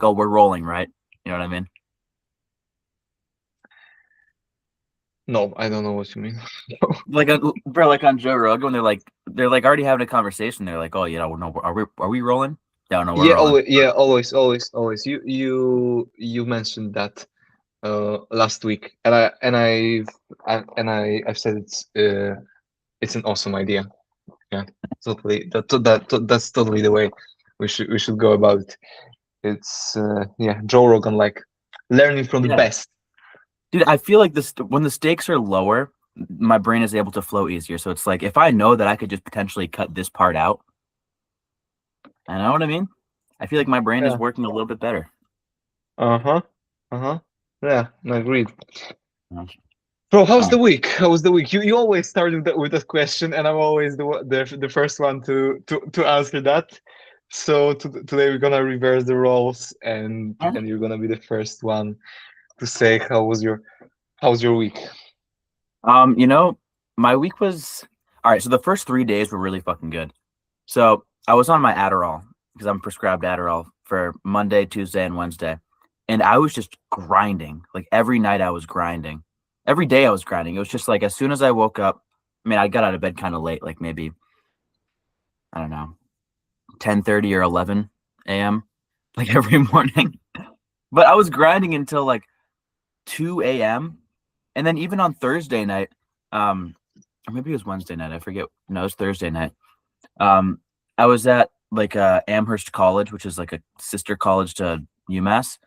oh, we're rolling, right? You know what I mean? No, I don't know what you mean. Like bro, like on Joe Rogan, they're like already having a conversation. They're like, oh, no, are we rolling? Yeah, no, we're Yeah, rolling. always, yeah, always. You mentioned that last week, and I've said it's an awesome idea. Yeah, totally. That's totally the way we should go about it. It's yeah, Joe Rogan, like learning from the Yeah, best. dude, I feel like this when the stakes are lower, my brain is able to flow easier. So it's like if I know that I could just potentially cut this part out, I know what I mean. I feel like my brain is Yeah. working a little bit better. Uh-huh. Uh-huh. Yeah, agreed. Um, Bro, how's the week? How was the week? You always start with that question, and I'm always the first one to answer that. So today we're gonna reverse the roles, and you're gonna be the first one to say how's your week. you know, my week was all right. So the first 3 days were really fucking good. So I was on my Adderall because I'm prescribed Adderall for Monday, Tuesday, and Wednesday. And I was just grinding. Like every night I was grinding. Every day I was grinding. It was just like as soon as I woke up, I mean, I got out of bed kind of late, like maybe, I don't know, 10:30 or 11 a.m. like every morning. But I was grinding until like 2 a.m. And then even on Thursday night, or maybe it was Wednesday night, I forget. No, it was Thursday night. Um, I was at like Amherst College, which is like a sister college to UMass.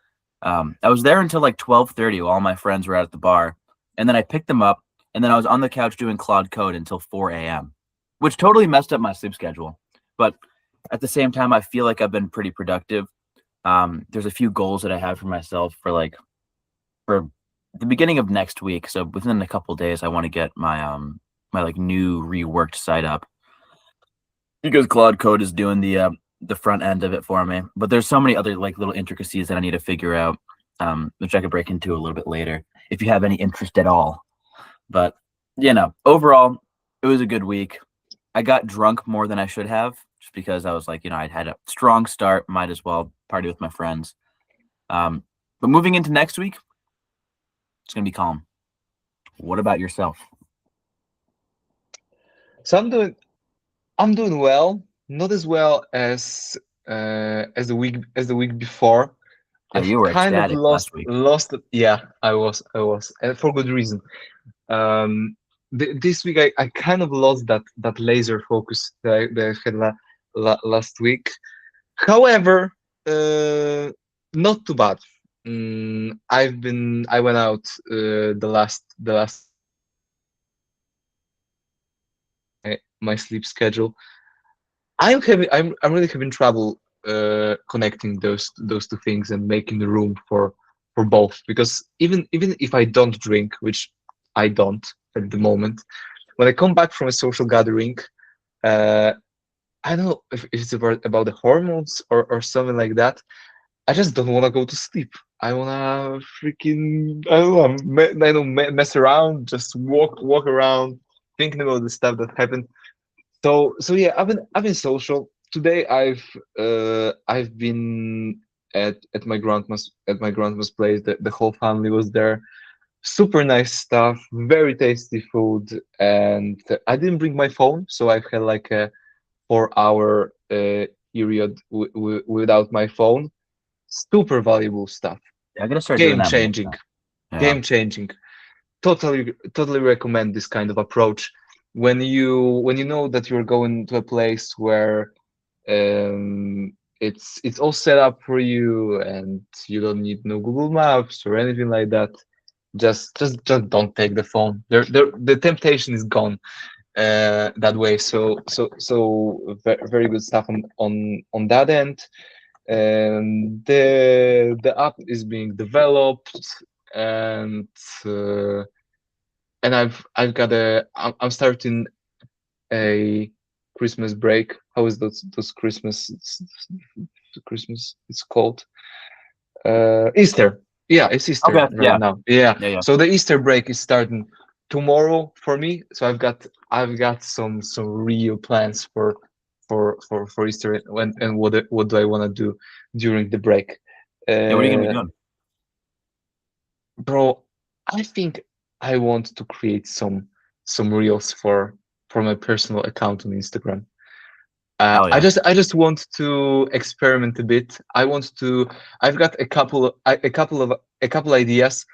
I was there until like 12:30 while all my friends were out at the bar, and then I picked them up, and then I was on the couch doing Claude Code until 4 a.m., which totally messed up my sleep schedule. But at the same time, I feel like I've been pretty productive. There's a few goals that I have for myself for the beginning of next week. So within a couple days, I want to get my like new reworked site up because Claude Code is doing the front end of it for me. But there's so many other like little intricacies that I need to figure out, which I could break into a little bit later if you have any interest at all. But overall, it was a good week. I got drunk more than I should have, just because I was like, I'd had a strong start, might as well party with my friends. Um, but moving into next week, it's gonna be calm. What about yourself? So I'm doing well, not as well as the week before. Yeah, I've you were kind of ecstatic lost last week. lost. Yeah, I was, and for good reason. Um, this week I kind of lost that laser focus that I had last week. However, not too bad. I went out the last my sleep schedule. I'm really having trouble connecting those two things and making the room for both, because even if I don't drink, which I don't at the moment, when I come back from a social gathering, uh, I don't know if it's about the hormones or something like that. I just don't want to go to sleep. I wanna freaking, I don't know, mess around, just walk around, thinking about the stuff that happened. So yeah, I've been social today. I've been at my grandma's place. The whole family was there. Super nice stuff, very tasty food, and I didn't bring my phone, so I've had like a 4 hour period without my phone. Super valuable stuff. Yeah, I'm gonna start doing Game that more. changing. Yeah. Game changing. Totally recommend this kind of approach when you know that you're going to a place where it's all set up for you, and you don't need no Google Maps or anything like that. Just don't take the phone. The temptation is gone that way. So very good stuff on that end. The app is being developed, and uh, I've got I'm starting a Christmas break. How is those Christmas it's called Easter. Yeah, it's Easter Okay. right Yeah. now. Yeah. Yeah. Yeah. So the Easter break is starting tomorrow for me. So I've got some real plans for Easter, and what do I want to do during the break. Yeah, what are you gonna be Uh, doing? Bro, I think I want to create some reels for my personal account on Instagram. Hell yeah. I just want to experiment a bit. I've got a couple ideas,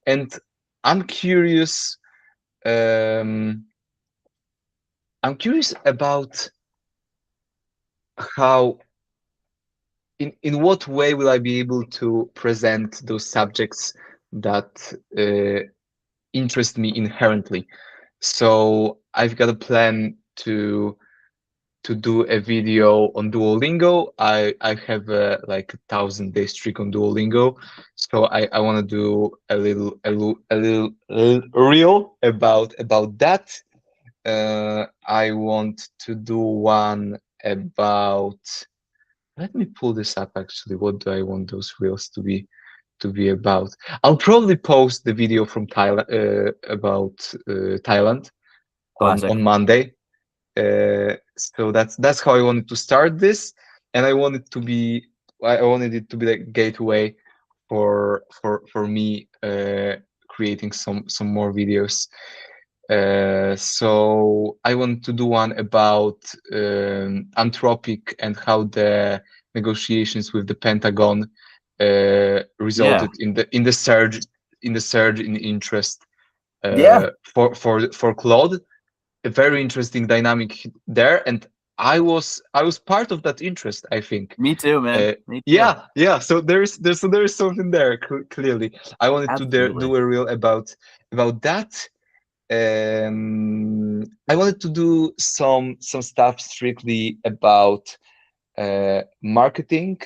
and I'm curious. Um, I'm curious about how in what way will I be able to present those subjects that interest me inherently. So I've got a plan to do a video on Duolingo. I have a like 1,000 day streak on Duolingo, so I want to do a little reel about that. I want to do one about. Let me pull this up actually. What do I want those reels to be about? I'll probably post the video from Thailand about Thailand Classic. on Monday. So that's how I wanted to start this, and I wanted it to be the gateway for me creating some more videos. So I want to do one about Anthropic and how the negotiations with the Pentagon Yeah. resulted in the surge in interest Yeah. for Claude. A very interesting dynamic there, and I was part of that interest, I think. Me too, man. uh, Me too. yeah, so there is something there, clearly. I wanted to Absolutely. do a reel about that. I wanted to do some stuff strictly about marketing.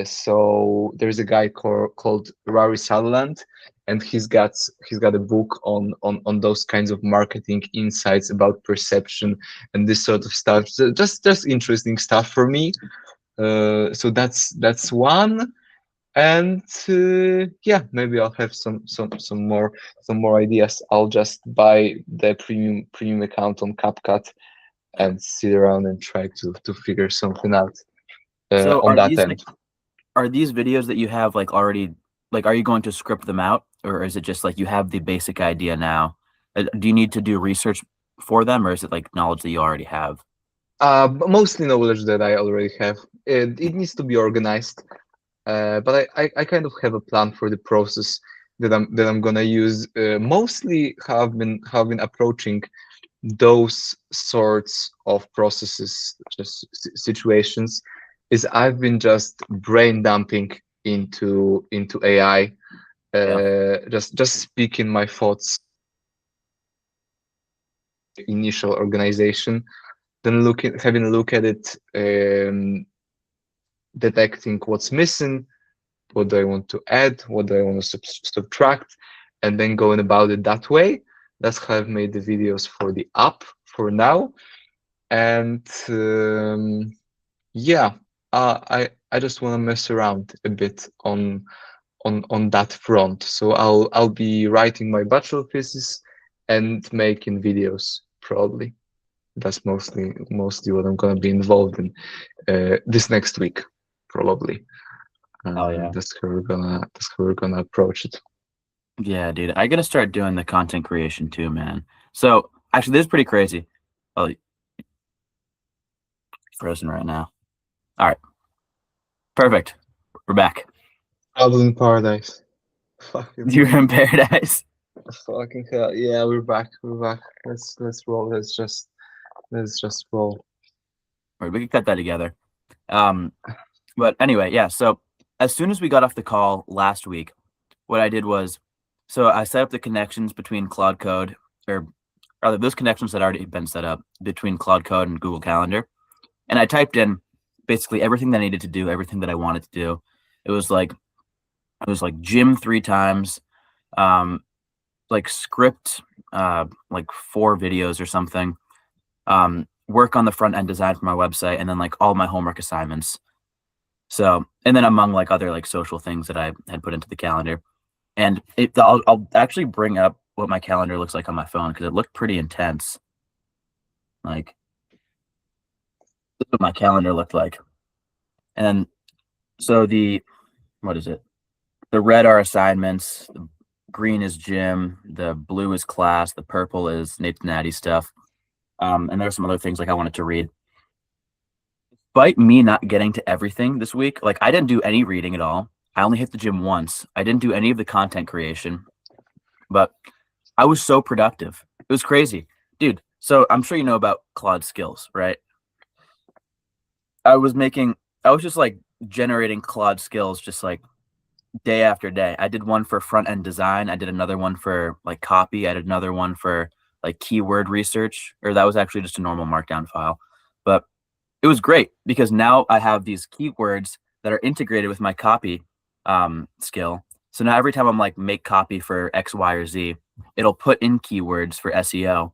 So there's a guy called Rari Sutherland, and he's got a book on those kinds of marketing insights about perception and this sort of stuff. So just interesting stuff for me. So that's one. And yeah, maybe I'll have some more ideas. I'll just buy the premium account on CapCut and sit around and try to figure something out So on that end. are these videos that you have like already like are you going to script them out or is it just like you have the basic idea now? Do you need to do research for them or is it like knowledge that you already have? Mostly knowledge that I already have. It needs to be organized, but I kind of have a plan for the process that I'm gonna use. Mostly how I've been approaching those sorts of processes, just situations, is I've been just brain dumping into AI, Yeah. just speaking my thoughts, initial organization, then having a look at it, detecting what's missing, what do I want to add, what do I want to subtract, and then going about it that way. That's how I've made the videos for the app for now. And yeah, I just want to mess around a bit on that front. So I'll be writing my bachelor thesis and making videos probably. That's mostly what I'm gonna be involved in this next week, probably. Oh yeah. That's how we're gonna approach it. Yeah, dude. I gotta start doing the content creation too, man. So actually this is pretty crazy. Oh, frozen right now. All right. Perfect. We're back. Trouble in paradise. Fucking You're hell. in paradise. Fucking hell. Yeah, we're back. We're back. Let's roll. Let's just roll. All right, we can cut that together. Um, but anyway, yeah. So as soon as we got off the call last week, what I did was, so I set up the connections between Cloud Code, or rather, those connections had already been set up between Cloud Code and Google Calendar, and I typed in basically everything that I needed to do, everything that I wanted to do. It was like gym 3 times, um, like script, like 4 videos or something, work on the front end design for my website, and then like all my homework assignments. So, and then among like other like social things that I had put into the calendar. And I'll actually bring up what my calendar looks like on my phone because it looked pretty intense. Like this is what my calendar looked like. And then so what is it? The red are assignments. The green is gym. The blue is class. The purple is Nate Natty stuff. And there's some other things like I wanted to read. Despite me not getting to everything this week, like I didn't do any reading at all. I only hit the gym once. I didn't do any of the content creation, but I was so productive. It was crazy, dude. So I'm sure you know about Claude skills, right? I was making, I was just like generating Claude skills just like day after day. I did one for front end design. I did another one for like copy. I did another one for like keyword research, or that was actually just a normal markdown file. But it was great because now I have these keywords that are integrated with my copy skill. So now every time I'm like make copy for X, Y, or Z, it'll put in keywords for SEO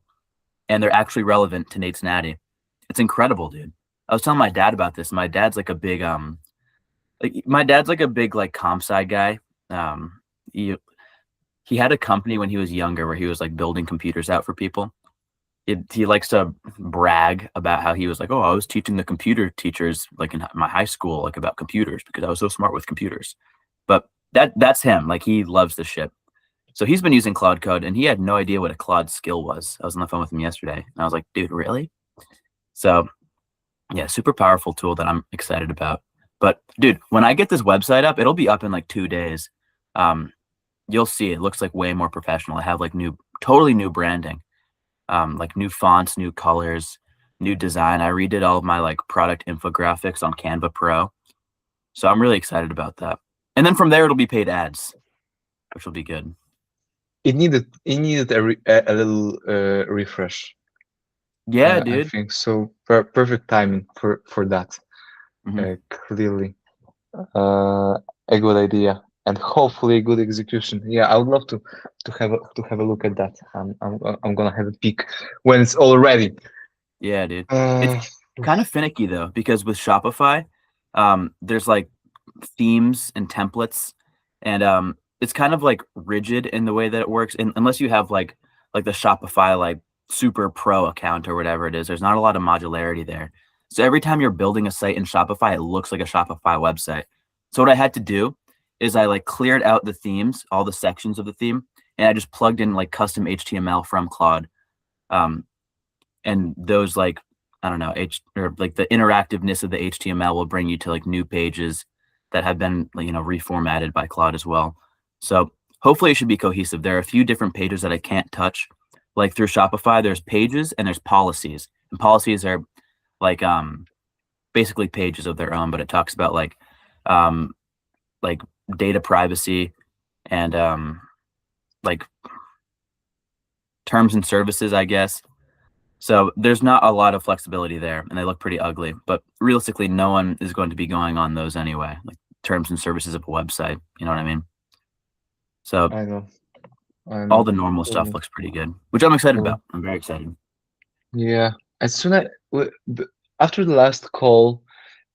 and they're actually relevant to Nate's Natty. It's incredible, dude. I was telling my dad about this. My dad's like a big like comp sci guy. Um he he had a company when he was younger where he was like building computers out for people. He likes to brag about how he was like, oh, I was teaching the computer teachers like in my high school like about computers because I was so smart with computers. But that's him. Like he loves the shit. So he's been using Cloud Code and he had no idea what a Claude skill was. I was on the phone with him yesterday and I was like, dude, really? So yeah, super powerful tool that I'm excited about. But dude, when I get this website up, it'll be up in like 2 days. Um, you'll see it looks like way more professional. I have like totally new branding, like new fonts, new colors, new design. I redid all of my like product infographics on Canva Pro. So I'm really excited about that. And then from there, it'll be paid ads, which will be good. It needed a little refresh. Yeah, I dude. think so. Perfect timing for that. Hmm. Clearly, a good idea, and hopefully a good execution. Yeah, I would love to have a look at that. I'm gonna have a peek when it's all ready. Yeah, dude. It's Uh, kind of finicky though, because with Shopify, there's like themes and templates, and it's kind of like rigid in the way that it works. And unless you have like the Shopify like super pro account or whatever it is, there's not a lot of modularity there. So every time you're building a site in Shopify, it looks like a Shopify website. So what I had to do is I like cleared out the themes, all the sections of the theme, and I just plugged in like custom HTML from Claude. Um, and those like I don't know or like the interactiveness of the HTML will bring you to like new pages that have been reformatted by Claude as well. So hopefully it should be cohesive. There are a few different pages that I can't touch. Like through Shopify, there's pages and there's policies. And policies are like basically pages of their own, but it talks about um like data privacy and like terms and services, I guess. So there's not a lot of flexibility there, and they look pretty ugly. But realistically, no one is going to be going on those anyway, like terms and services of a website. You know what I mean? So I know, I all know. the normal stuff Cool, looks pretty good, which I'm excited cool. about. I'm very excited. Yeah. As soon as after the last call,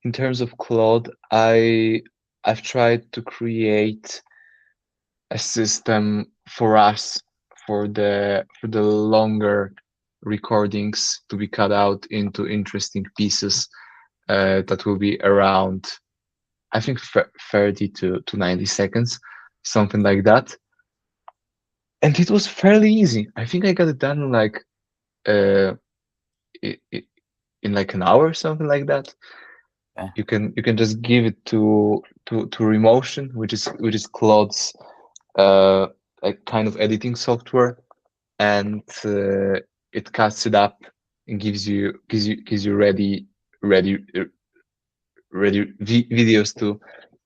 in terms of Claude, I've tried to create a system for us for the longer recordings to be cut out into interesting pieces that will be around, I think, 30 to 90 seconds, something like that. And it was fairly easy. I think I got it done like uh, i- i- in like an hour, something like that. Okay. You can just give it to Remotion, which is Claude's uh, like kind of editing software, and it cuts it up and gives you ready videos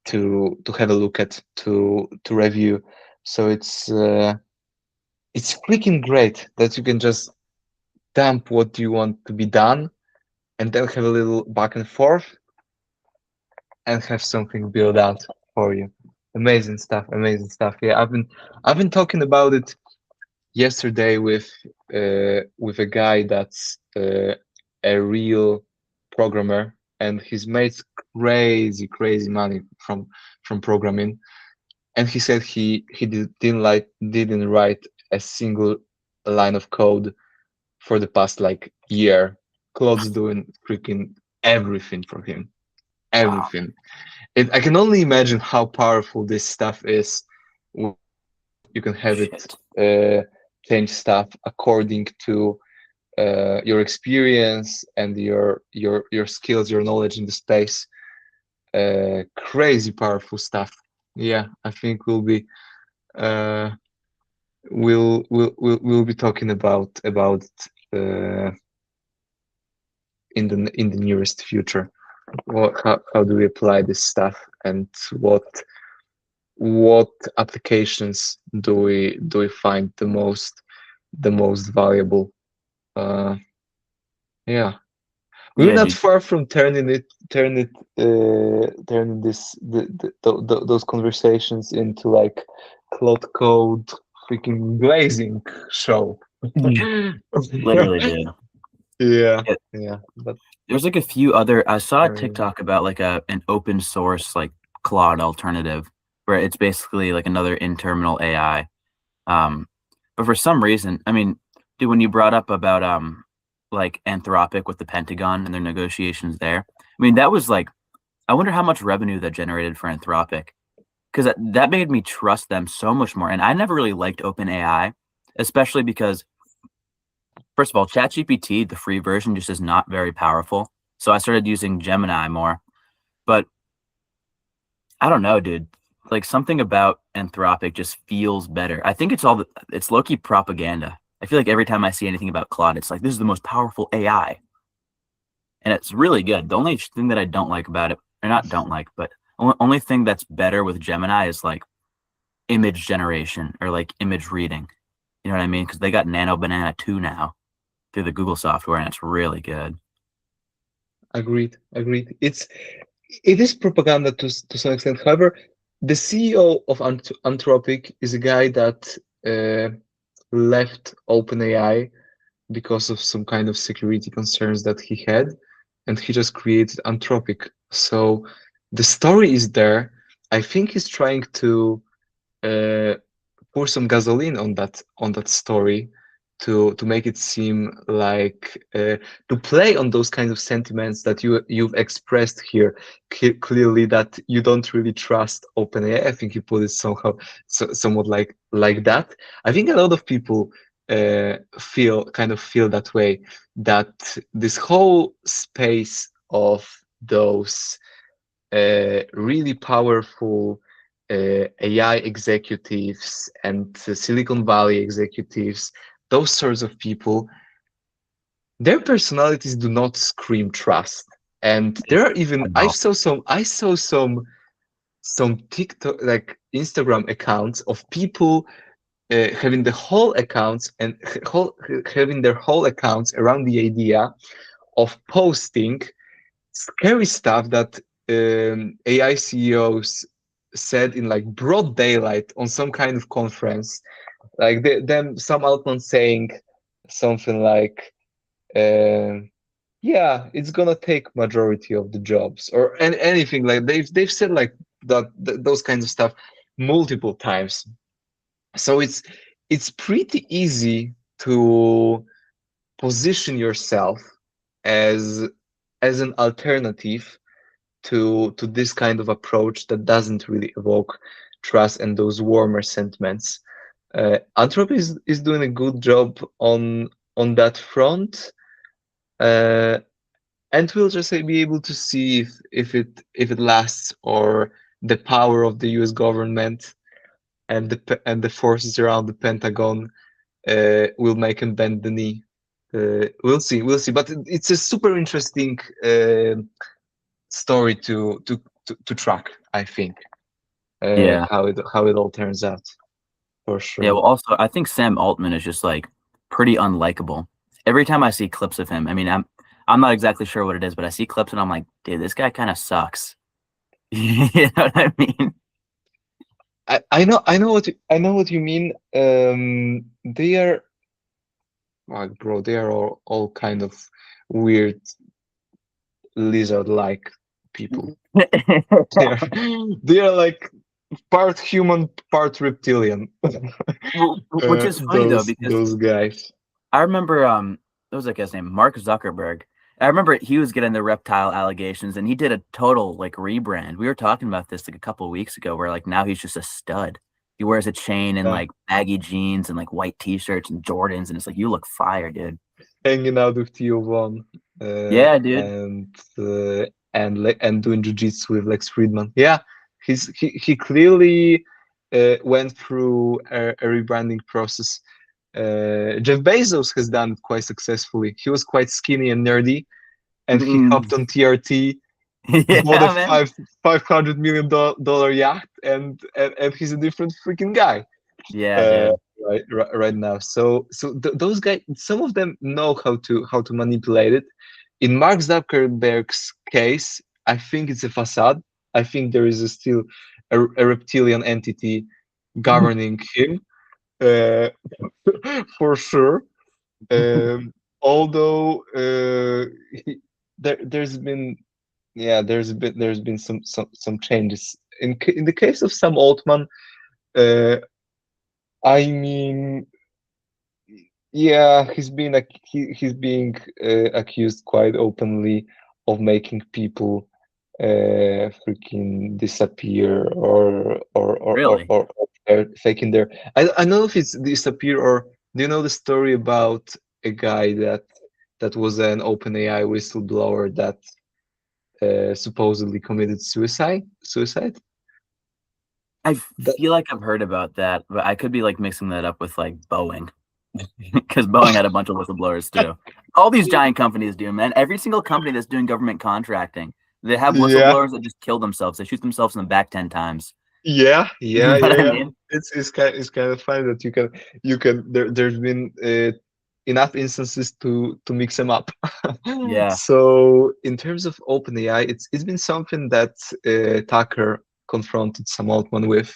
to have a look at, to review. So it's freaking great that you can just dump what you want to be done and then have a little back and forth and have something built out for you. Amazing stuff, amazing stuff. Yeah, I've been talking about it yesterday with a guy that's a real programmer, and he's made crazy money from programming. And he said didn't write a single line of code for the past like year. Claude's doing freaking everything for him. Wow. everything. I can only imagine how powerful this stuff is. You can have it Shit. change stuff according to your experience and your skills, your knowledge in the space. Crazy powerful stuff. Yeah, I think uh, we'll be talking about uh, in the nearest future. How do we apply this stuff, and what applications do we find the most valuable? Uh, yeah, we're Yeah, not dude. far from turning those conversations into like cloud code freaking blazing show. Literally, dude. Yeah, Yeah, yeah, but there's like a few other. I saw a crazy. TikTok about like an open source like Claude alternative where it's basically like another in-terminal AI. Um, but for some reason, I mean, dude, when you brought up about like Anthropic with the Pentagon and their negotiations there, I mean, that was like, I wonder how much revenue that generated for Anthropic because that made me trust them so much more. And I never really liked OpenAI, especially because first of all, ChatGPT, the free version, just is not very powerful. So I started using Gemini more. But I don't know, dude. Like something about Anthropic just feels better. I think it's low-key propaganda. I feel like every time I see anything about Claude, it's like this is the most powerful AI. And it's really good. The only thing that I don't like about it, or not don't like, but only thing that's better with Gemini is like image generation or like image reading. You know what I mean? Because they got Nano Banana 2 now through the Google software, and it's really good. Agreed. It is propaganda to some extent. However, the CEO of Anthropic is a guy that uh, left OpenAI because of some kind of security concerns that he had, and he just created Anthropic. So the story is there. I think he's trying to uh, pour some gasoline on that story to make it seem like to play on those kinds of sentiments that you've expressed here clearly, that you don't really trust OpenAI. I think you put it somewhat like that. I think a lot of people feel that way, that this whole space of those really powerful AI executives and Silicon Valley executives, those sorts of people, their personalities do not scream trust. And there are even No. I saw some TikTok, like Instagram accounts of people having the whole accounts and having their whole accounts around the idea of posting scary stuff that AI CEOs said in like broad daylight on some kind of conference, like them some Altman saying something like, "Yeah, it's gonna take majority of the jobs," or anything like they've said like that those kinds of stuff multiple times. So it's pretty easy to position yourself as an alternative to this kind of approach that doesn't really evoke trust and those warmer sentiments. Anthropy is doing a good job on that front, uh, and we'll just be able to see if it lasts, or the power of the U.S. government and the forces around the Pentagon will make him bend the knee. We'll see. But it's a super interesting story to track, I think, Yeah. how it all turns out, for Yeah. sure. Well, also, I think Sam Altman is just like pretty unlikable. Every time I see clips of him, I mean, I'm not exactly sure what it is, but I see clips and I'm like, dude, this guy kind of sucks. You know what I mean? I know what you mean. They are like, bro, they are all kind of weird lizard-like people. They are they are like part human, part reptilian. Which is funny though, because Those guys. I remember what was that guy's name? Mark Zuckerberg. I remember he was getting the reptile allegations, and he did a total like rebrand. We were talking about this like a couple of weeks ago, where like now he's just a stud. He wears a chain and Yeah. like baggy jeans and like white t-shirts and Jordans, and it's like you look fire, dude. Hanging out with Theo Von, Yeah, dude. and doing jiu-jitsu with Lex Friedman. Yeah, he clearly went through a rebranding process. Jeff Bezos has done it quite successfully. He was quite skinny and nerdy, and he hopped on TRT, bought a Yeah, man. $500 million yacht, and he's a different freaking guy Yeah, uh, dude. right now. So those guys, some of them know how to manipulate it. In Mark Zuckerberg's case, I think it's a facade. I think there is still a reptilian entity governing him, uh, for sure. Although there's been there's been some changes in the case of Sam Altman. Uh, I mean, yeah, he's being accused quite openly of making people freaking disappear Really? or faking their. I don't know if it's disappear or do you know the story about a guy that was an OpenAI whistleblower that supposedly committed suicide? I That, feel like I've heard about that, but I could be like mixing that up with like Boeing. Because Boeing had a bunch of whistleblowers too. All these giant companies do, man. Every single company that's doing government contracting, they have yeah. whistleblowers that just kill themselves. They shoot themselves in the back 10 times. Yeah, You yeah, know yeah, what I yeah. mean? It's kind of funny that there's been enough instances to mix them up. Yeah. So in terms of OpenAI, it's been something that Tucker confronted Sam Altman with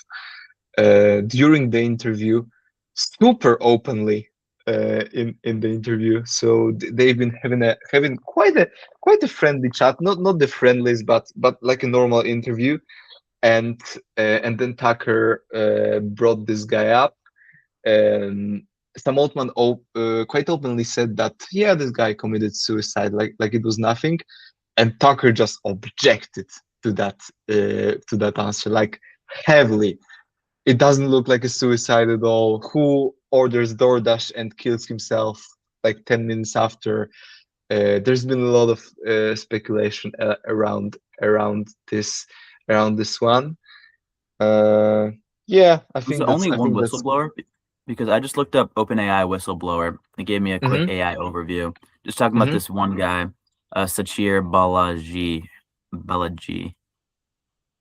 during the interview, super openly in the interview. So they've been having quite a friendly chat, not the friendliest, but like a normal interview and then Tucker brought this guy up. And Sam Altman quite openly said that yeah, this guy committed suicide, like it was nothing, and Tucker just objected to that answer like heavily. It doesn't look like a suicide at all. Who orders DoorDash and kills himself like 10 minutes after? There's been a lot of speculation around this one. Uh, yeah, I Was think it that's only I one think that's. whistleblower? Because I just looked up OpenAI whistleblower. It gave me a quick Hmm. AI overview. Just talking about Hmm. this one guy, Sachir Balaji,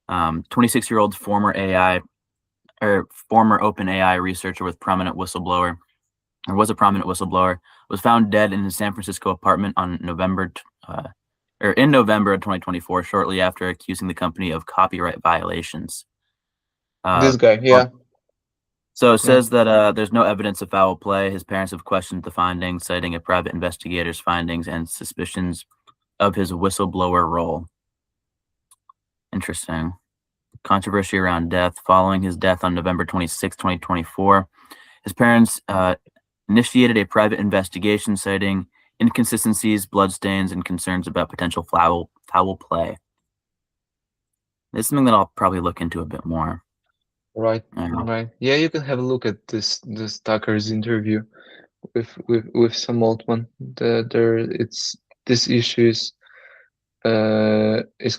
26-year-old former AI or former OpenAI researcher with prominent whistleblower, or was a prominent whistleblower, was found dead in his San Francisco apartment on in November of 2024, shortly after accusing the company of copyright violations. Uh, This guy, on- yeah, so it yeah. says that there's no evidence of foul play. His parents have questioned the findings, citing a private investigator's findings and suspicions of his whistleblower role. Interesting. Controversy around death. Following his death on November 26, 2024, his parents initiated a private investigation citing inconsistencies, bloodstains, and concerns about potential foul play. This is something that I'll probably look into a bit more. Right, Uh, right. Yeah, you can have a look at this Tucker's interview with some old one. It's this issue is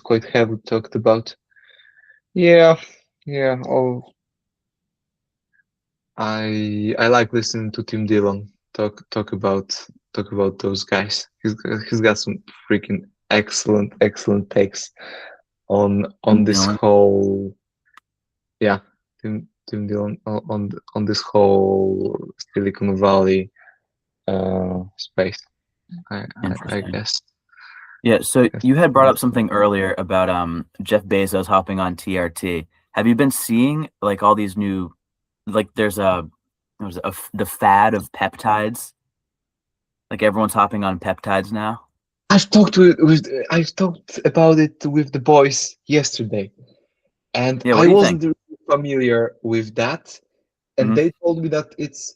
quite heavily talked about. Yeah, yeah. Oh, I like listening to Tim Dillon talk about those guys. He's got some freaking excellent takes on Tim this Dillon. whole yeah Tim Dillon on this whole Silicon Valley space. I Interesting. guess. Yeah, so Yes. you had brought up something earlier about Jeff Bezos hopping on TRT. Have you been seeing like all these new like the fad of peptides? Like everyone's hopping on peptides now. I've talked about it with the boys yesterday, and Yeah, what I do you think? wasn't really familiar with that, and Hmm. they told me that it's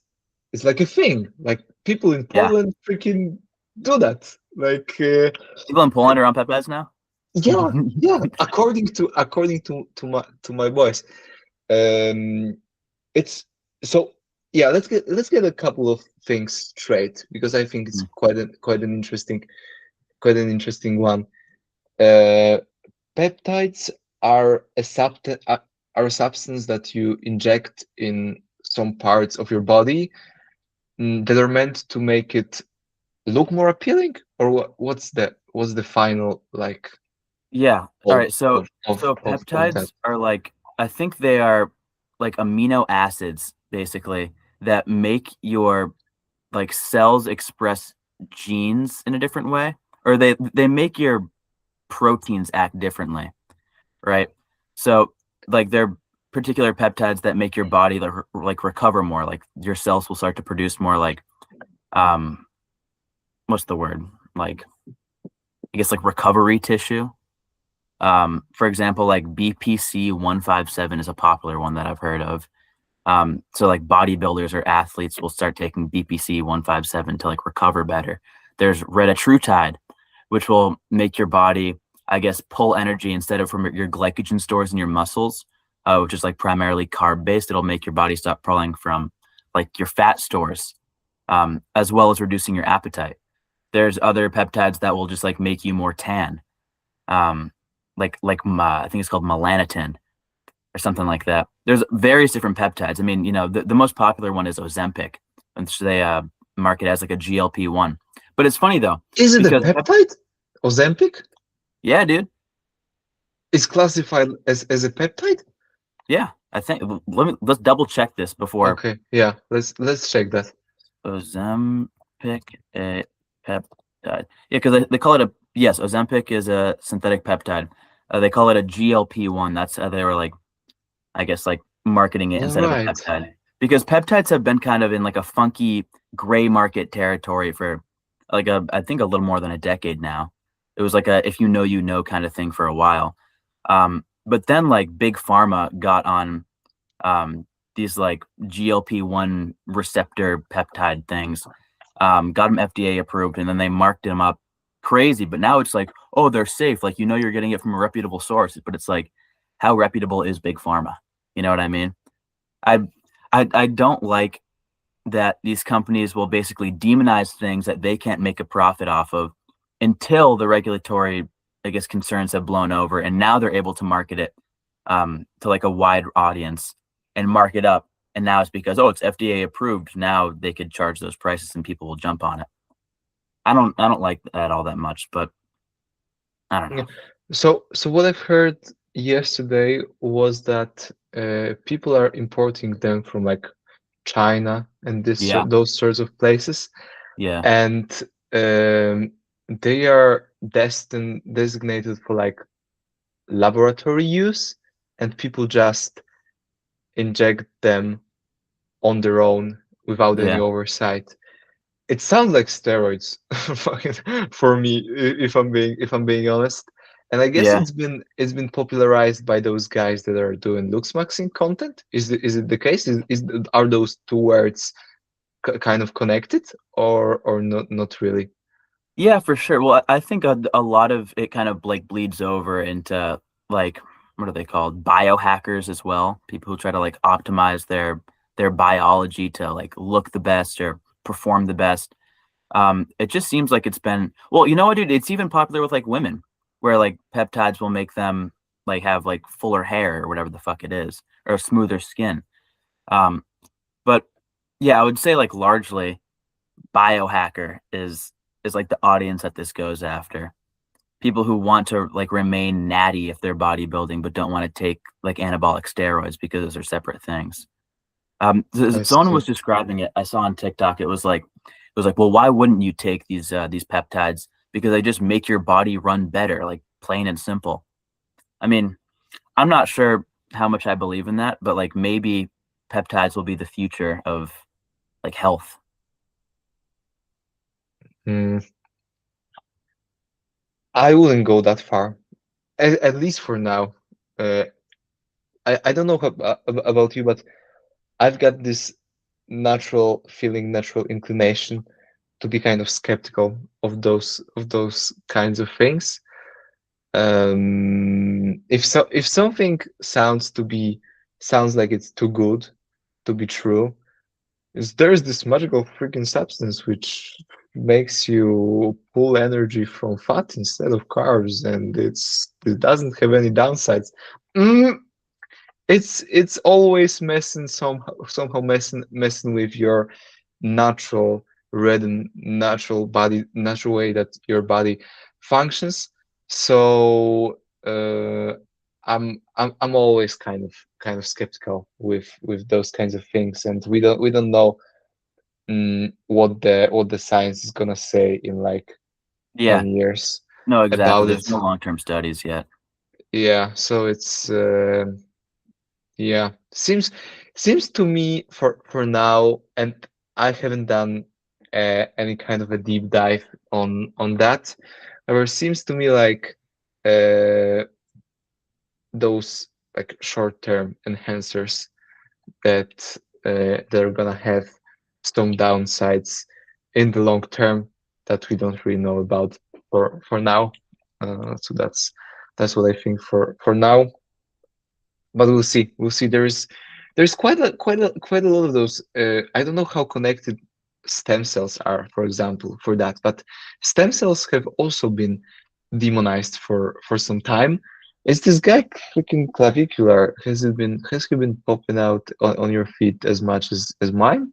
like a thing. Like people in Yeah. Portland freaking do that. Like, People in Poland are on peptides now. yeah, yeah. According to my boys, um, it's so yeah. Let's get a couple of things straight because I think it's quite an interesting one. Uh, Peptides are a substance that you inject in some parts of your body, that are meant to make it look more appealing, or what's the final like Yeah. All of right. So of of so of that? peptides are like I think they are like amino acids basically that make your like cells express genes in a different way, or they make your proteins act differently, right? So like they're particular peptides that make your body like recover more, like your cells will start to produce more like um what's the word? Like I guess like recovery tissue. For example, like BPC 157 is a popular one that I've heard of. So like bodybuilders or athletes will start taking BPC 157 to like recover better. There's retatrutide, which will make your body, I guess, pull energy instead of from your glycogen stores in your muscles, which is like primarily carb based. It'll make your body stop pulling from like your fat stores, as well as reducing your appetite. There's other peptides that will just like make you more tan, um, I think it's called melanotin or something like that. There's various different peptides. I mean, the most popular one is Ozempic, which they market as like a GLP-1. But it's funny though, Is it a because peptide? Ozempic yeah, dude, is classified as a peptide? yeah, I think let's double check this before. Okay, yeah. Let's check that. Ozempic a peptide. Yeah, because they call it a yes, Ozempic is a synthetic peptide. They call it a GLP-1. That's how they were like I guess like marketing it All instead of a right. peptide because peptides have been kind of in like a funky gray market territory for like I think a little more than a decade now. It was like a if you know you know kind of thing for a while. But then like big pharma got on these like GLP-1 receptor peptide things, got them FDA approved, and then they marked them up crazy. But now it's like, oh, they're safe. Like you're getting it from a reputable source. But it's like, how reputable is big pharma? You know what I mean? I I don't like that these companies will basically demonize things that they can't make a profit off of until the regulatory, I guess, concerns have blown over, and now they're able to market it to like a wide audience and mark it up. And now it's because it's FDA approved. Now they could charge those prices and people will jump on it. I don't like that all that much, but I don't Yeah. know. So what I've heard yesterday was that people are importing them from like China and Yeah, those sorts of places, yeah, and um, they are designated for like laboratory use, and people just inject them on their own without any yeah, oversight. It sounds like steroids for me, if I'm being honest. And I guess yeah. it's been popularized by those guys that are doing looks maxing content. Is it the case? Are those two words kind of connected, or not really? Yeah, for sure. Well, I think a lot of it kind of like bleeds over into like what are they called? Biohackers as well. People who try to like optimize their biology to like look the best or perform the best. It just seems like it's been well, you know what, dude? It's even popular with like women, where like peptides will make them like have like fuller hair or whatever the fuck it is, or smoother skin. Um, but yeah, I would say like largely biohacker is like the audience that this goes after. People who want to like remain natty if they're bodybuilding, but don't want to take like anabolic steroids because those are separate things. I Someone see. was describing it. I saw on TikTok. It was like, well, why wouldn't you take these peptides? Because they just make your body run better, like plain and simple. I mean, I'm not sure how much I believe in that, but like maybe peptides will be the future of like health. Hmm. I wouldn't go that far, at least for now. Uh, I don't know about you, but I've got this natural feeling, natural inclination to be kind of skeptical of those kinds of things. If something sounds like it's too good to be true, is there's this magical freaking substance which makes you pull energy from fat instead of carbs, and it doesn't have any downsides. Mm, it's always somehow messing with your natural rhythm, natural way that your body functions. So I'm always kind of skeptical with those kinds of things, and we don't know what the science is gonna say in like Yeah. 10 years No, exactly. about There's it. no long-term studies yet. Yeah, so it's yeah, seems to me for now, and I haven't done any kind of a deep dive on that. However, seems to me like uh, those like short-term enhancers that they're gonna have some downsides in the long term that we don't really know about for now. So that's what I think for now. But we'll see. We'll see. There's quite a lot of those. I don't know how connected stem cells are, for example, for that. But stem cells have also been demonized for some time. Is this guy freaking clavicular? Has he been popping out on your feet as much as mine?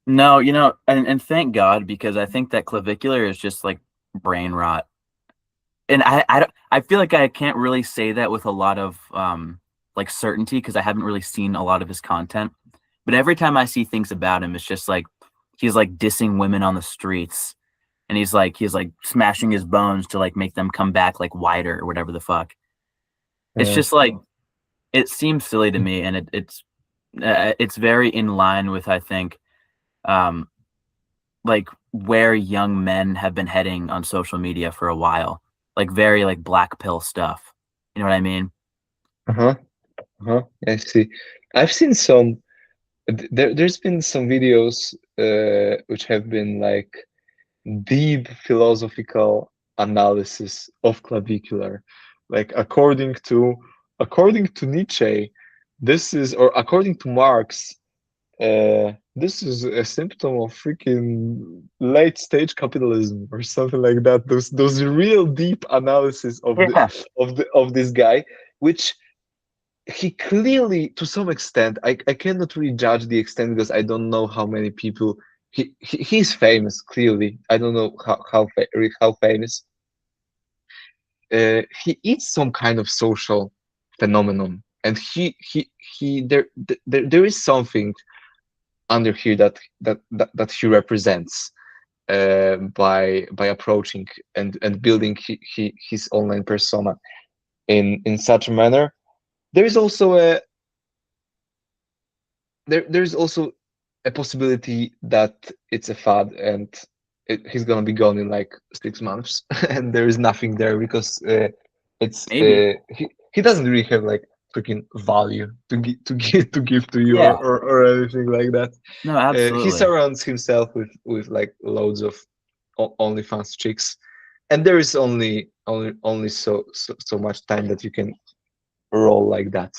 No, and thank God, because I think that clavicular is just like brain rot. And I feel like I can't really say that with a lot of like certainty because I haven't really seen a lot of his content. But every time I see things about him, it's just like he's like dissing women on the streets, and he's like smashing his bones to like make them come back like wider or whatever the fuck. It's Yeah. just like it seems silly to me, and it's very in line with, I think, um like where young men have been heading on social media for a while, like very like black pill stuff. You know what I mean? Uh-huh. Uh-huh. I see. I've seen some. There's been some videos which have been like deep philosophical analysis of clavicular. Like according to Nietzsche, this is or according to Marx, this is a symptom of freaking late stage capitalism or something like that. Those real deep analysis Yeah. of this guy, which he clearly to some extent I cannot really judge the extent because I don't know how many people he's famous clearly. I don't know how famous. He is some kind of social phenomenon, and he there is something under here that he represents by approaching and building his online persona in such a manner. There is also a there's also a possibility that it's a fad and he's gonna be gone in like 6 months, and there is nothing there because it's Maybe. he doesn't really have like freaking value to give to you Yeah. or anything like that. No, He absolutely. surrounds himself with like loads of OnlyFans chicks, and there is only so much time that you can roll like that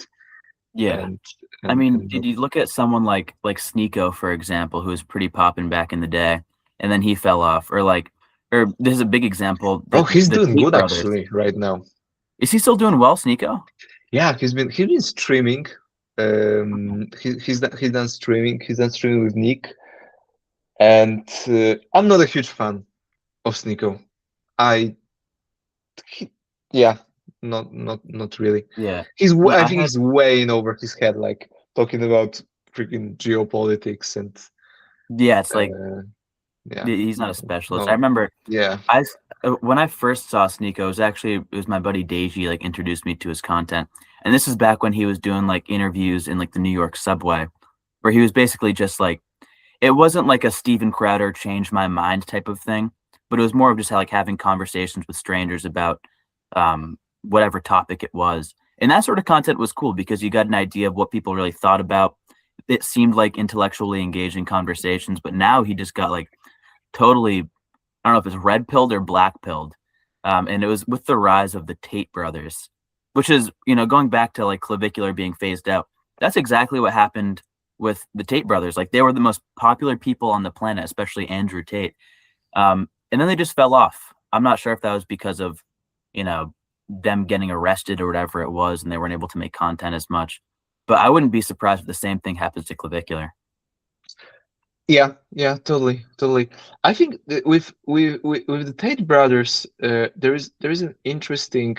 Yeah. and I mean, and did you look at someone like Sneeko, for example, who was pretty popping back in the day, and then he fell off, or there's a big example, oh, like he's the doing Tate good brothers. actually right now. Is he still doing well, Sneeko? Yeah, he's been streaming. He's done streaming. He's done streaming with Nick, and I'm not a huge fan of Sneeko. I he, yeah, not really. Yeah. He's No, I I think had. he's way in over his head, like talking about freaking geopolitics and Yeah, it's like uh, yeah, he's not a no, specialist. I no, remember yeah. when I first saw Sneeko, it was my buddy Deji like introduced me to his content, and this is back when he was doing like interviews in like the New York subway, where he was basically just like it wasn't like a Steven Crowder change my mind type of thing, but it was more of just like having conversations with strangers about whatever topic it was. And that sort of content was cool because you got an idea of what people really thought about. It seemed like intellectually engaging conversations, but now he just got like totally, I don't know if it's red pilled or black pilled. And it was with the rise of the Tate brothers, which is, going back to like clavicular being phased out. That's exactly what happened with the Tate brothers. Like they were the most popular people on the planet, especially Andrew Tate. And then they just fell off. I'm not sure if that was because of, them getting arrested or whatever it was, and they weren't able to make content as much. But I wouldn't be surprised if the same thing happens to clavicular. Yeah, yeah, totally. I think that with the Tate brothers, there is an interesting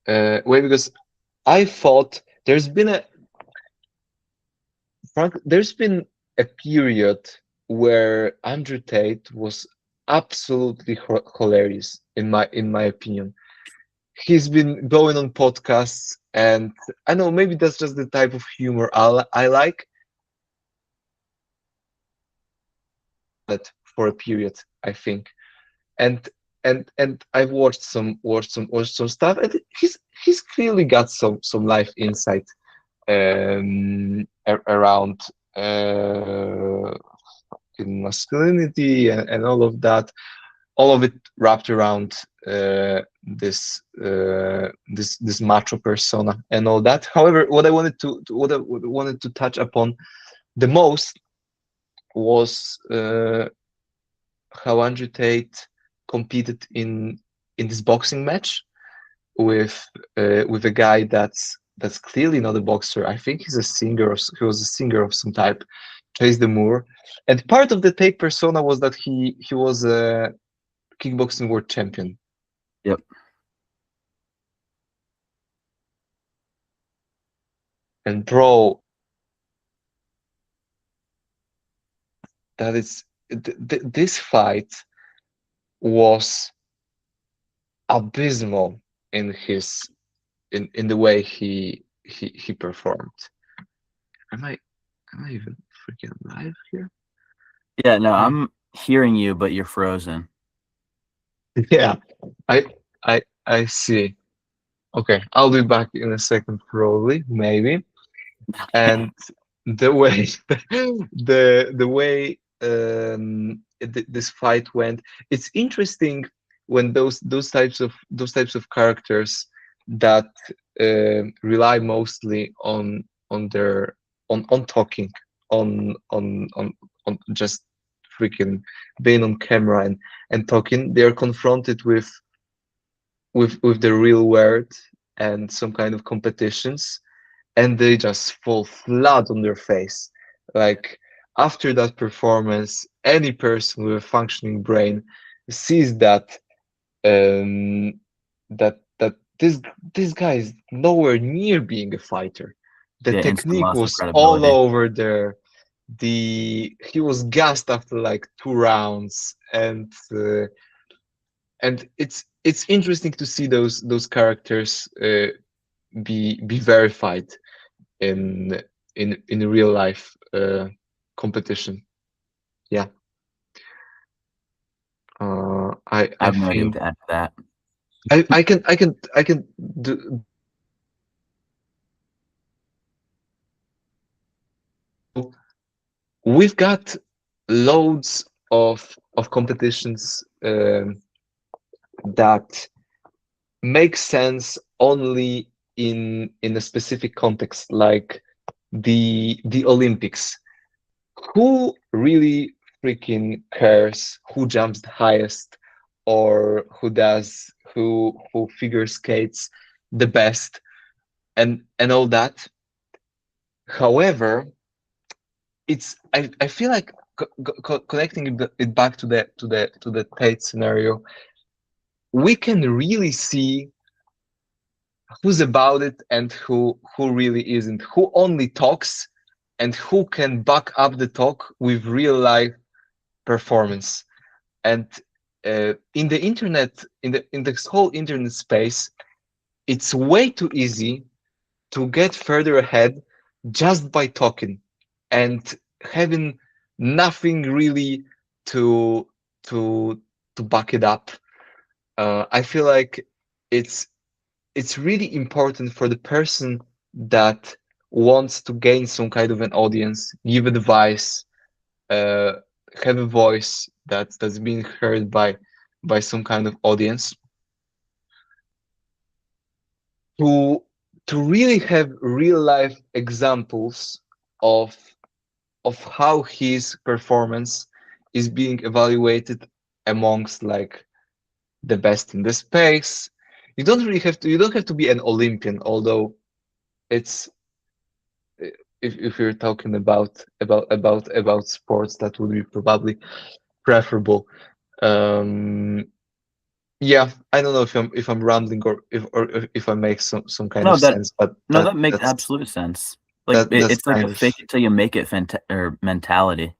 way, because I thought there's been a period where Andrew Tate was absolutely hilarious in my opinion. He's been going on podcasts, and I know maybe that's just the type of humor I like. It for a period, I think, and and I've watched some stuff, and he's clearly got some life insight around uh, in masculinity, and all of it wrapped around this macho persona and all that. However, what I wanted to touch upon the most was how Andrew Tate competed in this boxing match with a guy that's clearly not a boxer. I think he's a singer. He was a singer of some type, Chase the Moore. And part of the Tate persona was that he was a kickboxing world champion. Yep. And bro, that is this fight was abysmal in his in the way he performed. Am I even freaking live here? Yeah, no, I'm hearing you, but you're frozen. Yeah, I see. Okay, I'll be back in a second, probably, maybe. And the way the way this fight went, it's interesting when those types of characters that rely mostly on their on talking on just freaking being on camera and talking, they're confronted with the real world and some kind of competitions, and they just fall flat on their face. Like after that performance, any person with a functioning brain sees um, that this guy is nowhere near being a fighter. The Yeah, instant technique loss of was all credibility. over there. He was gassed after like 2 rounds, and it's interesting to see those characters be verified in in real life competition. Yeah. I I have no idea what think to add to that. I can do. We've got loads of competitions that make sense only in a specific context, like the Olympics. Who really freaking cares who jumps the highest, or who figure skates the best, and all that? However, I feel like connecting it back to the Tate scenario, we can really see who's about it and who really isn't, who only talks and who can back up the talk with real life performance. And in the internet, in this whole internet space, it's way too easy to get further ahead just by talking and having nothing really to to to back it up. I feel like it's it's really important for the person that wants to gain some kind of an audience, give advice, uh, have a voice that's being heard by some kind of audience, to really have real life examples of how his performance is being evaluated amongst like the best in the space. You don't have to be an Olympian, although it's if you're talking about sports, that would be probably preferable. Um, yeah, I don't know if I'm rambling, or if I make some kind No, of that sense, but no, that makes absolute sense. Like that's it's like a kind of, fake it till you make it or mentality,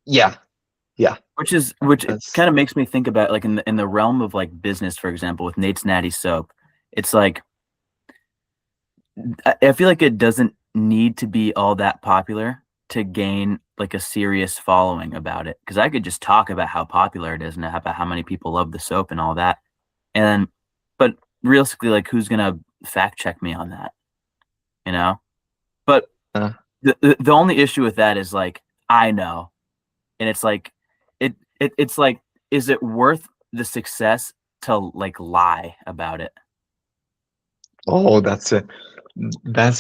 yeah, yeah, which it that's kind of makes me think about like in the realm of like business, for example, with Nate's Natty Soap. It's like I feel like it doesn't need to be all that popular to gain like a serious following about it. Because I could just talk about how popular it is and about how many people love the soap and all that. And but realistically, like who's gonna fact check me on that? You know? But uh, the only issue with that is like I know. And it's like it's like, is it worth the success to like lie about it? oh, that's a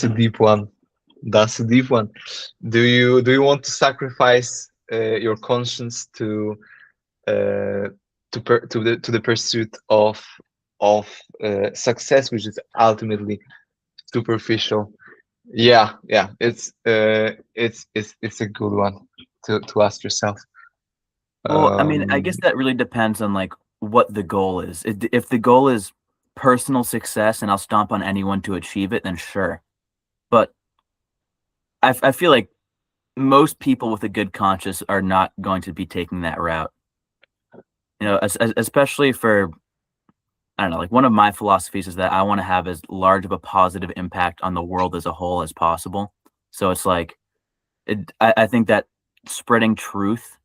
deep one. That's a deep one. Do you want to sacrifice your conscience uh, to the pursuit of success, which is ultimately superficial? Yeah, yeah. It's a good one to ask yourself. Well, I mean, I guess Um, that really depends on like what the goal is. If the goal is personal success and I'll stomp on anyone to achieve it, then sure. But I feel like most people with a good conscience are not going to be taking that route. You know, especially for I don't know, like one of my philosophies is that I want to have as large of a positive impact on the world as a whole as possible. So it's like I think that spreading truth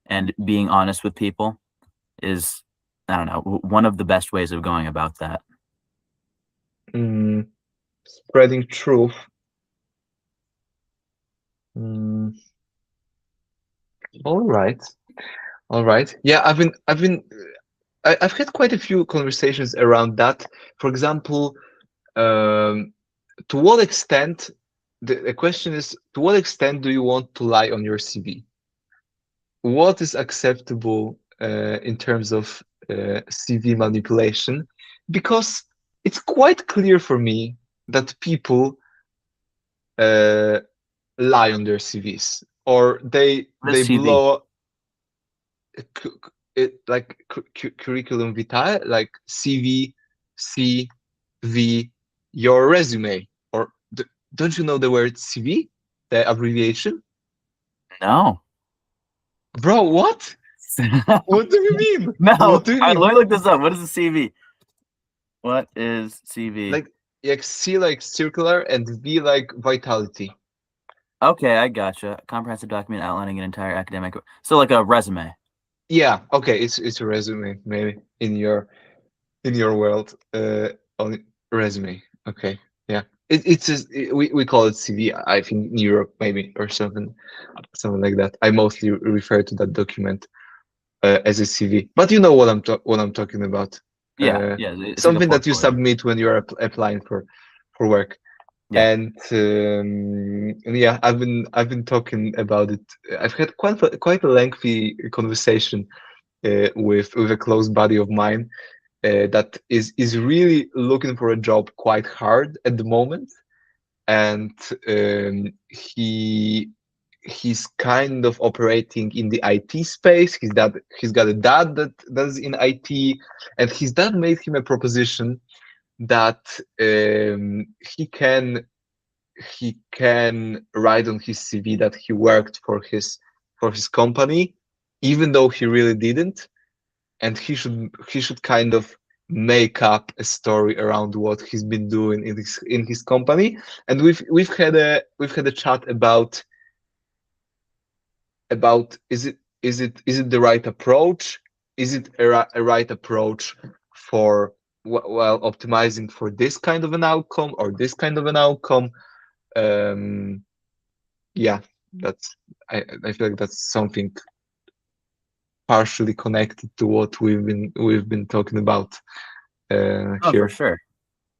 and being honest with people is I don't know one of the best ways of going about that. mm, spreading truth. Mm, all right, all right. Yeah, I've had quite a few conversations around that. For example, um, to what extent the question is, to what extent do you want to lie on your CV? What is acceptable in terms of CV manipulation? Because it's quite clear for me that people uh, lie on their CVs, or What is they CV? blow it like curriculum vitae, like CV, CV, your resume, or don't you know the word CV, the abbreviation? No. Bro, what? What do you mean? No. What All do you right, mean? let me look this up. What is a CV? What is CV? Like C like circular and V like vitality. Okay, I gotcha. Comprehensive document outlining an entire academic. So like a resume. Yeah, okay, it's a resume maybe in your world. On resume. Okay, yeah. We call it CV. I think in Europe maybe, or something like that. I mostly refer to that document as a CV. But you know what I'm talking about. Yeah, Uh, yeah. It's like a Something that you portfolio. submit when you're applying for work. Yeah. And yeah, I've been talking about it. I've had quite a lengthy conversation with a close buddy of mine that is really looking for a job quite hard at the moment, and he's kind of operating in the IT space. He's got a dad that's in IT, and his dad made him a proposition that he can write on his CV that he worked for his company, even though he really didn't, and he should kind of make up a story around what he's been doing in his company. And we've had a chat about is it the right approach? Is it a right approach for while optimizing for this kind of an outcome or this kind of an outcome? Um, yeah, that's I feel like that's something partially connected to what we've been talking about Oh, for here. sure.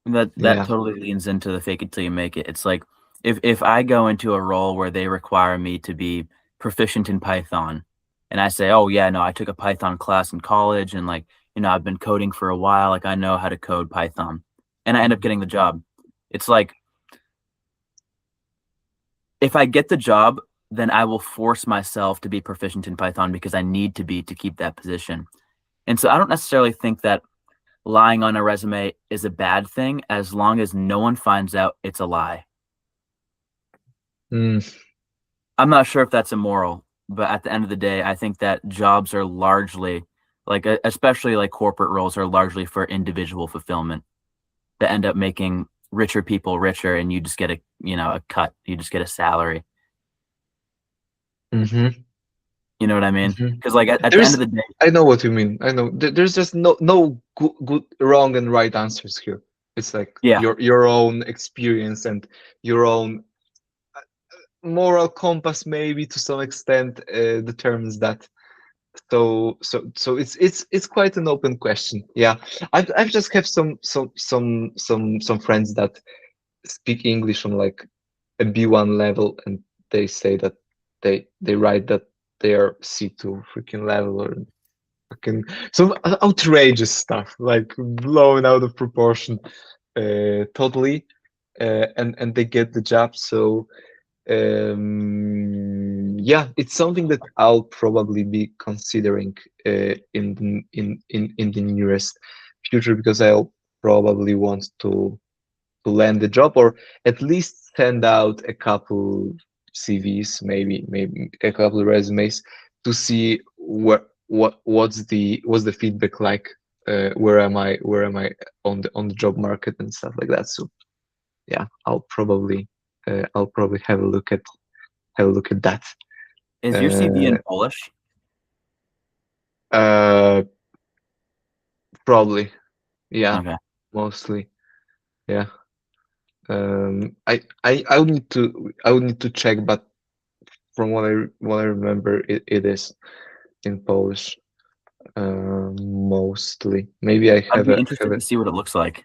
That Yeah. totally leans into the fake it till you make it. It's like if I go into a role where they require me to be proficient in Python, and I say, "Oh yeah, no, I took a Python class in college, and like I've been coding for a while. Like I know how to code Python," and I end up getting the job. It's like if I get the job, then I will force myself to be proficient in Python because I need to be to keep that position. And so I don't necessarily think that lying on a resume is a bad thing as long as no one finds out it's a lie. Mm, I'm not sure if that's immoral, but at the end of the day, I think that jobs are largely like, especially like corporate roles are largely for individual fulfillment that end up making richer people richer, and you just get a cut, you just get a salary. hmm You know what I mean? hmm Because like at the end There's, of the day, I know what you mean. I know. There's just no good, wrong, and right answers here. It's like yeah, your own experience and your own moral compass, maybe to some extent, determines that. So it's quite an open question. Yeah, I've just have some friends that speak English on like a B1 level, and they say that they write that they are C2 freaking level, or fucking some outrageous stuff, like blown out of proportion, totally, and they get the job. So yeah, it's something that I'll probably be considering in the nearest future, because I'll probably want to land the job, or at least send out a couple CVs, maybe a couple resumes, to see what's the feedback like, where am I on the job market and stuff like that. So yeah, I'll probably have a look at that. is your CV Uh, in Polish? uh, Probably, yeah, Okay. mostly, yeah. I would need to check, but from what I remember, it is in Polish, mostly. Maybe I I'd have be a interested have a to see what it looks like.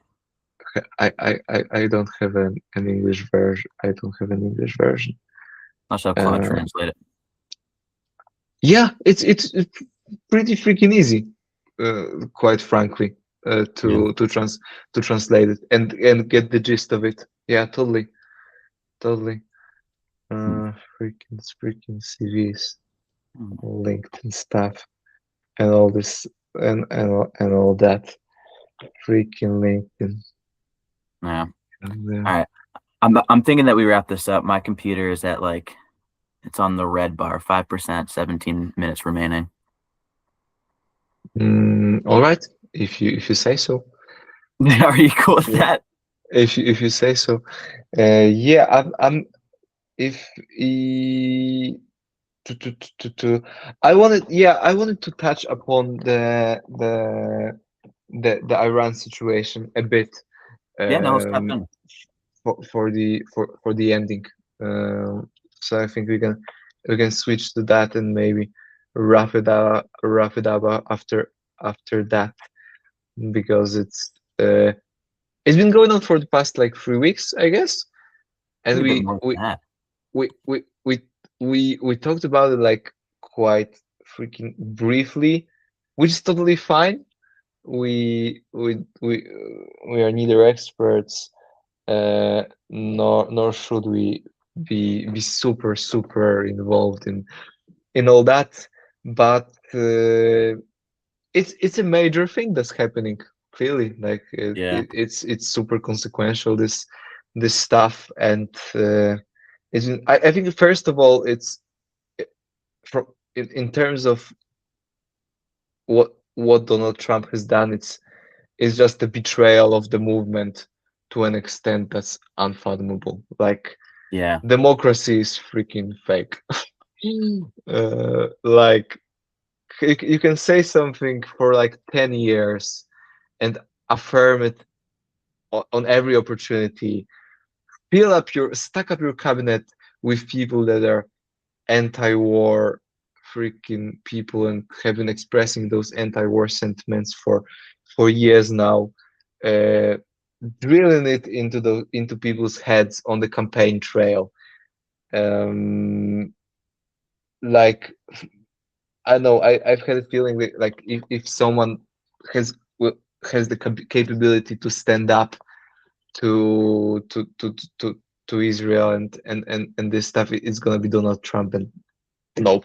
I don't have an English version. I don't have an English version. I'll show Cloud Uh, translate it. yeah, it's pretty freaking easy, quite frankly, Really? to translate it and get the gist of it. Yeah, totally. Hmm. Freaking CVs, Hmm. LinkedIn stuff, and all this, and all that. Freaking LinkedIn. Yeah. And, All right. I'm thinking that we wrap this up. My computer is at like it's on the red bar, 5%, 17 minutes remaining. all right, if you say so. Are you cool with Yeah. that? If you say so. Yeah, I'm if e, I wanted to touch upon the Iran situation a bit, Yeah, no, let's tap um, in. for the ending. Um, so I think we can switch to that, and maybe wrap it up after that, because it's been going on for the past like 3 weeks, I guess, I and think a bit we more we than that. we we we we talked about it like quite freaking briefly, which is totally fine. We are neither experts, nor should we be super involved in all that, but it's a major thing that's happening, clearly. Like Yeah. it's super consequential, this stuff. And I think, first of all, it's from in terms of what Donald Trump has done. It's just a betrayal of the movement to an extent that's unfathomable. Like, Yeah. democracy is freaking fake. Like, you can say something for like 10 years and affirm it on every opportunity. Stack up your cabinet with people that are anti-war, freaking people and have been expressing those anti-war sentiments for years now, uh, drilling it into people's heads on the campaign trail. Um, like I know I've had a feeling that like if someone has has the capability to stand up to to to to to Israel and this stuff, it's gonna be Donald Trump. And no,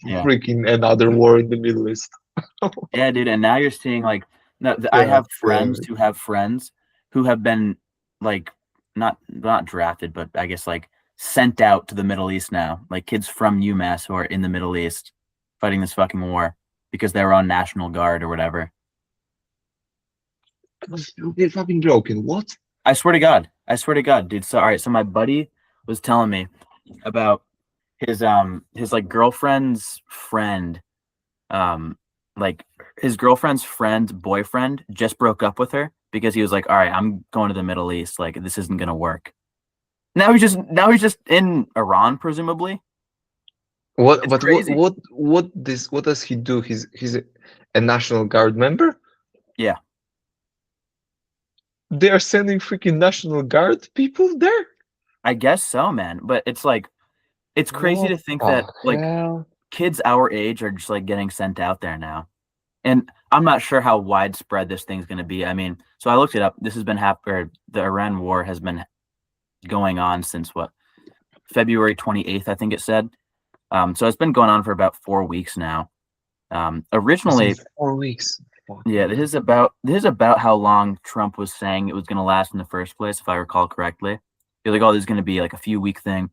Yeah. freaking another war in the Middle East. Yeah, dude. And now you're seeing like, no, I God have damn friends it. who have friends who have been like not drafted, but I guess like sent out to the Middle East now. Like kids from UMass who are in the Middle East fighting this fucking war because they were on National Guard or whatever. You're fucking joking. What? I swear to God. I swear to God, dude. So all right, so my buddy was telling me about his like girlfriend's friend, um like his girlfriend's friend's boyfriend just broke up with her because he was like, all right, I'm going to the Middle East, like this isn't gonna work. Now he's just in Iran, presumably. What? It's But crazy. what does he do? He's a National Guard member. Yeah, They are sending freaking National Guard people there. I guess so, man. But it's like it's crazy What to think that the like hell? kids our age are just like getting sent out there now. And I'm not sure how widespread this thing's going to be. I mean, so I looked it up. This has been happening. The Iran war has been going on since what, February 28th, I think it said. So it's been going on for about 4 weeks now. It's been Originally, 4 weeks. yeah, Fucking this is about how long Trump was saying it was going to last in the first place, if I recall correctly. You're like, oh, this is going to be like a few week thing,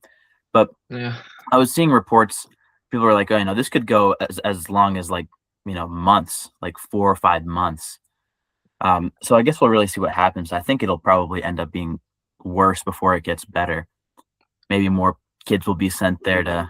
but yeah. I was seeing reports. People were like, oh, this could go as long as like months, like 4 or 5 months. So I guess we'll really see what happens. I think it'll probably end up being worse before it gets better. Maybe more kids will be sent there to.